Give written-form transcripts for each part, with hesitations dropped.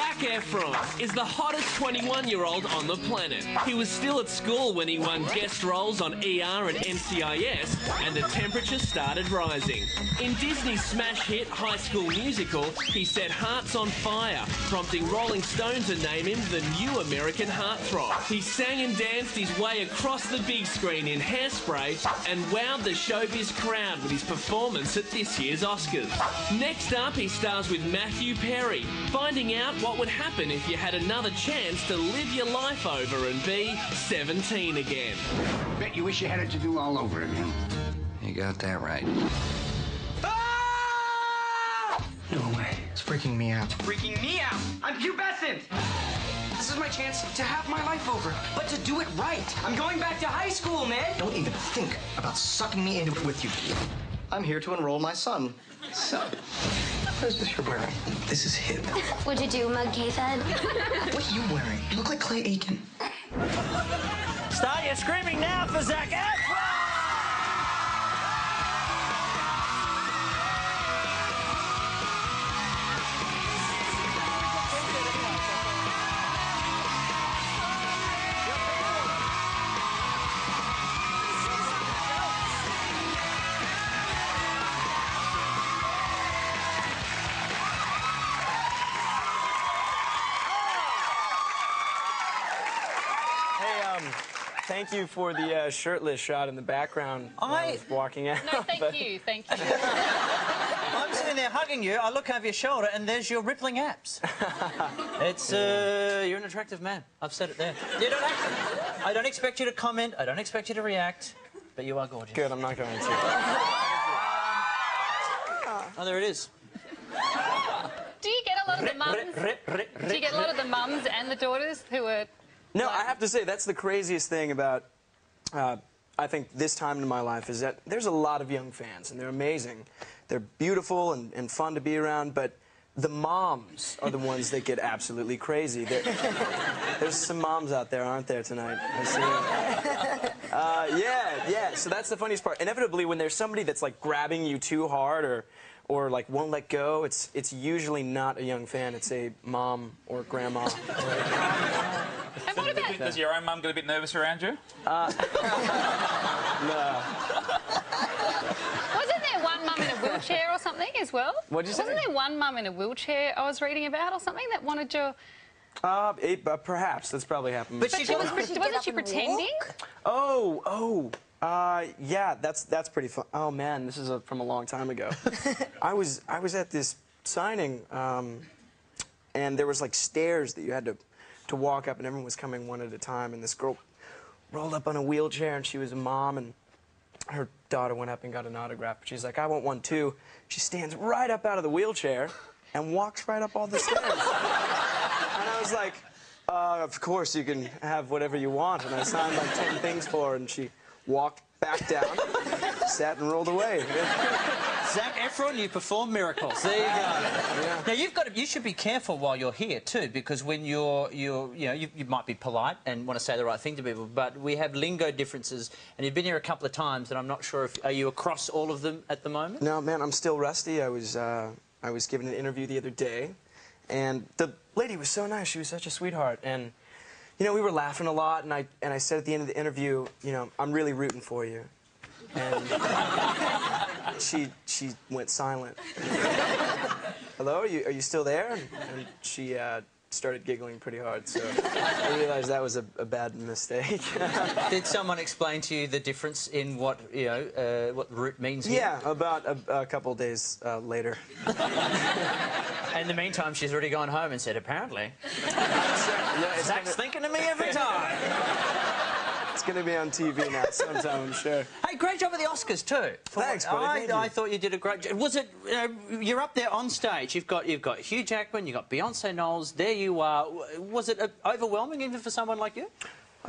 Zac Efron is the hottest 21-year-old on the planet. He was still at school when he won guest roles on ER and NCIS, and the temperature started rising. In Disney's smash hit High School Musical, he set hearts on fire, prompting Rolling Stone to name him the new American heartthrob. He sang and danced his way across the big screen in Hairspray and wowed the showbiz crowd with his performance at this year's Oscars. Next up, he stars with Matthew Perry, finding out what would happen if you had another chance to live your life over and be 17 again. Bet you wish you had it to do all over again. You got that right. Ah! No way. It's freaking me out. Freaking me out. I'm pubescent. This is my chance to have my life over, but to do it right. I'm going back to high school, man. Don't even think about sucking me in with you. I'm here to enroll my son. So, what is this you're wearing? This is hip. What'd you do, mug cave head? What are you wearing? You look like Clay Aiken. Start your screaming now for Zac Efron! Thank you for the shirtless shot in the background while I was walking out. No, thank you, thank you. I'm sitting there hugging you, I look over your shoulder, and there's your rippling abs. It's, you're an attractive man. I've said it there. You don't have to. I don't expect you to comment, I don't expect you to react, but you are gorgeous. Good, I'm not going to. Oh, there it is. Do you get a lot of the mums? Do you get a lot of the mums and the daughters who are... No, I have to say, that's the craziest thing about, I think, this time in my life, is that there's a lot of young fans, and they're amazing. They're beautiful and fun to be around, but the moms are the ones that get absolutely crazy. There's some moms out there, aren't there, tonight? I see. Yeah, so that's the funniest part. Inevitably, when there's somebody that's, like, grabbing you too hard or like, won't let go, it's usually not a young fan. It's a mom or grandma. And what about... Does your own mum get a bit nervous around you? No. Wasn't there one mum in a wheelchair or something as well? What'd you say? Wasn't there one mum in a wheelchair I was reading about or something that wanted your... Perhaps. That's probably happened. But wasn't she pretending? Yeah, that's pretty fun. Oh man, this is from a long time ago. I was at this signing, and there was like stairs that you had to walk up, and everyone was coming one at a time. And this girl rolled up on a wheelchair, and she was a mom, and her daughter went up and got an autograph. She's like, "I want one too." She stands right up out of the wheelchair and walks right up all the stairs. And I was like, "Of course you can have whatever you want." And I signed like 10 things for her, and she walked back down, sat and rolled away. Zac Efron, you perform miracles. There you go. Yeah. Now you should be careful while you're here too, because when you might be polite and want to say the right thing to people, but we have lingo differences, and you've been here a couple of times, and I'm not sure if are you across all of them at the moment? No, man, I'm still rusty. I was giving an interview the other day, and the lady was so nice. She was such a sweetheart, and you know, we were laughing a lot, and I said at the end of the interview, you know, I'm really rooting for you. And she went silent. Hello, are you still there? And she started giggling pretty hard, so I realized that was a bad mistake. Did someone explain to you the difference in what what root means here? Yeah, about a couple of days later. In the meantime, she's already gone home and said, apparently, Zac's thinking of me every time. It's going to be on TV now sometime, I'm sure. Hey, great job at the Oscars, too. Thanks, buddy. I thought you did a great job. Was it, you're up there on stage. You've got Hugh Jackman, you've got Beyonce Knowles. There you are. Was it overwhelming even for someone like you?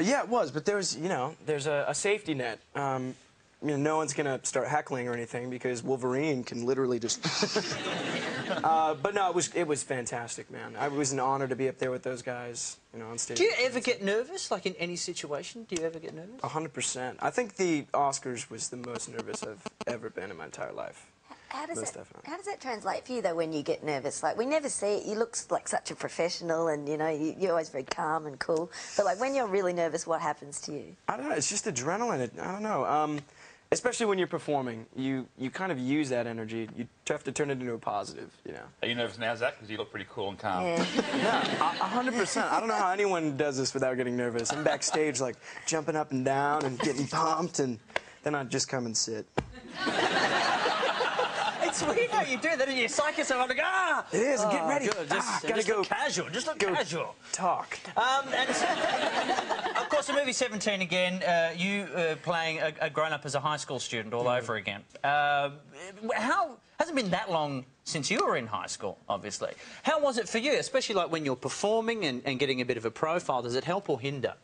Yeah, it was, but there's a safety net. No one's going to start heckling or anything because Wolverine can literally just... but no, it was fantastic, man. It was an honor to be up there with those guys, on stage. Do you ever get nervous, like in any situation? Do you ever get nervous? 100%. I think the Oscars was the most nervous I've ever been in my entire life. How does most it? definitely. How does that translate for you though when you get nervous? Like we never see it. You look like such a professional, and you know you're always very calm and cool. But like when you're really nervous, what happens to you? I don't know. It's just adrenaline. I don't know. Especially when you're performing, you kind of use that energy. You have to turn it into a positive, you know. Are you nervous now, Zach? Because you look pretty cool and calm. Yeah. Yeah, 100%. I don't know how anyone does this without getting nervous. I'm backstage, like, jumping up and down and getting pumped, and then I just come and sit. It's weird how you do that, and you psych yourself up, like, ah! It is. Get ready. Good. Just look casual. Just look casual. Talk. And of course, the movie 17 again. You playing a grown-up as a high school student all over again. How hasn't been that long since you were in high school, obviously. How was it for you, especially like when you're performing and getting a bit of a profile? Does it help or hinder?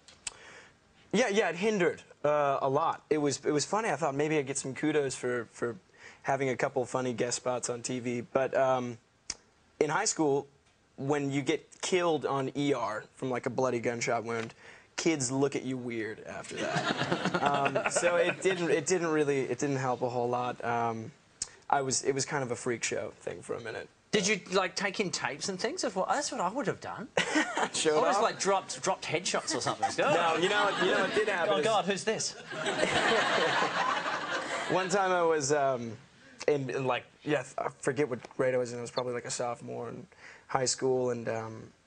Yeah, it hindered a lot. It was funny. I thought maybe I'd get some kudos for having a couple funny guest spots on TV. But in high school, when you get killed on ER from like a bloody gunshot wound, kids look at you weird after that. So it didn't help a whole lot. It was kind of a freak show thing for a minute. Did you like take in tapes and things? That's what I would have done. Showed I was off? like dropped headshots or something. No, you know what did happen. Oh God, who's this? One time I was in like, yeah, I forget what grade I was in. I was probably like a sophomore in high school, and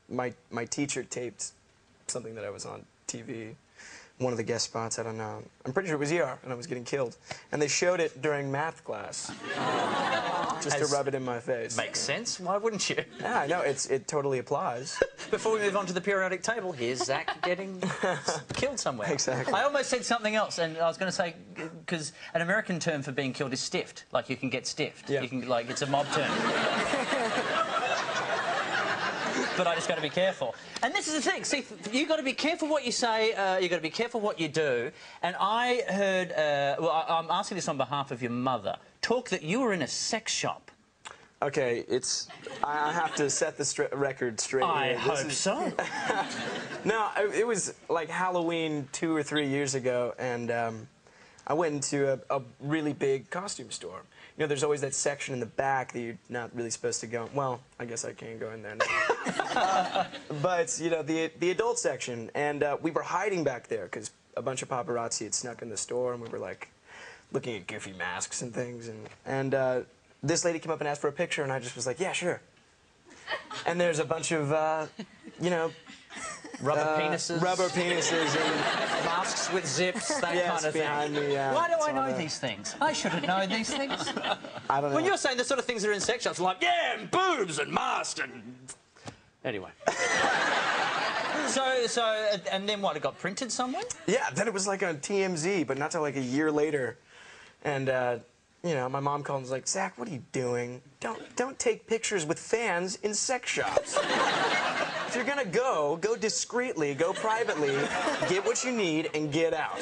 my teacher taped something that I was on TV. One of the guest spots, I don't know. I'm pretty sure it was ER, and I was getting killed. And they showed it during math class, just to rub it in my face. Makes sense. Why wouldn't you? Yeah, I know. It totally applies. Before we move on to the periodic table, here's Zach getting killed somewhere. Exactly. I almost said something else, and I was going to say, because an American term for being killed is stiffed. Like, you can get stiffed. Yeah. You can, like, it's a mob term. But I just got to be careful. And this is the thing. See, you got to be careful what you say. You got to be careful what you do. And I heard. Well, I'm asking this on behalf of your mother. Talk that you were in a sex shop. Okay, I have to set the record straight here. I hope so. No, it was like Halloween 2 or 3 years ago, and I went into a really big costume store. You know, there's always that section in the back that you're not really supposed to go. Well, I guess I can't go in there now. But, you know, the adult section. And we were hiding back there because a bunch of paparazzi had snuck in the store, and we were, like, looking at goofy masks and things. And this lady came up and asked for a picture, and I just was like, yeah, sure. And there's a bunch of, you know... Rubber penises. Rubber penises and... masks with zips, that kind of thing. Behind me, yeah. Why do I know these things? I shouldn't know these things. I don't know. When you're saying the sort of things that are in sex shops, like, yeah, and boobs and masks and... Anyway. And then what, it got printed somewhere? Yeah, then it was like on TMZ, but not till like a year later. And, you know, my mom called and was like, Zach, what are you doing? Don't take pictures with fans in sex shops. If you're gonna go discreetly, go privately, get what you need, and get out.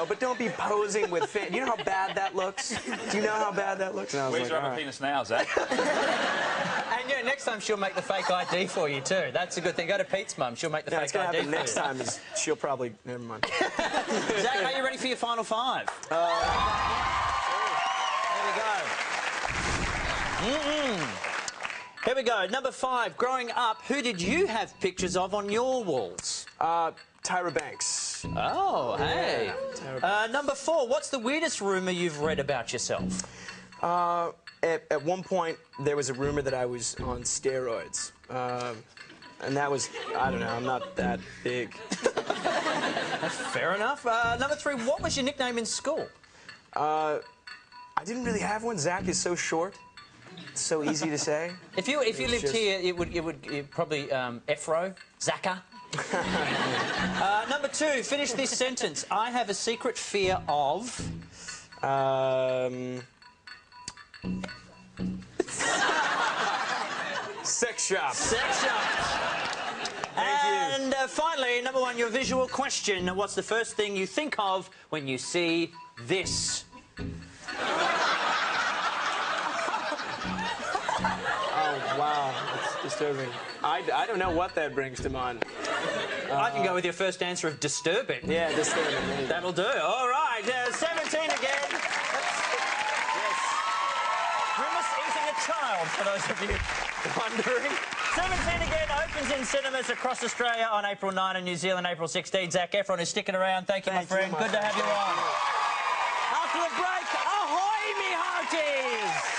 But don't be posing with fans. You know how bad that looks? Do you know how bad that looks? Where's your rubber penis now, Zach? And yeah, next time she'll make the fake ID for you too. That's a good thing. Go to Pete's mum. She'll make the fake ID for you. Next time is she'll probably... Never mind. Zach, are you ready for your final five? There we go. Here we go. Number 5. Growing up, who did you have pictures of on your walls? Tyra Banks. Oh, hey. Number 4. What's the weirdest rumour you've read about yourself? At one point, there was a rumour that I was on steroids. And that was, I don't know, I'm not that big. That's fair enough. Number 3. What was your nickname in school? I didn't really have one. Zach is so short. It's so easy to say. If you lived here, it would probably Efro, Zacca. Number 2, finish this sentence. I have a secret fear of... Sex shops. Sex shops. And finally, number 1, your visual question. What's the first thing you think of when you see this? Oh, wow. That's disturbing. I don't know what that brings to mind. I can go with your first answer of disturbing. Yeah, disturbing. That'll do. All right, 17 again. Yes. Grimace eating a child, for those of you wondering. 17 again opens in cinemas across Australia on April 9 and New Zealand April 16. Zac Efron is sticking around. Thank you, my friend. Good to have you on. After the break, ahoy, me hearties!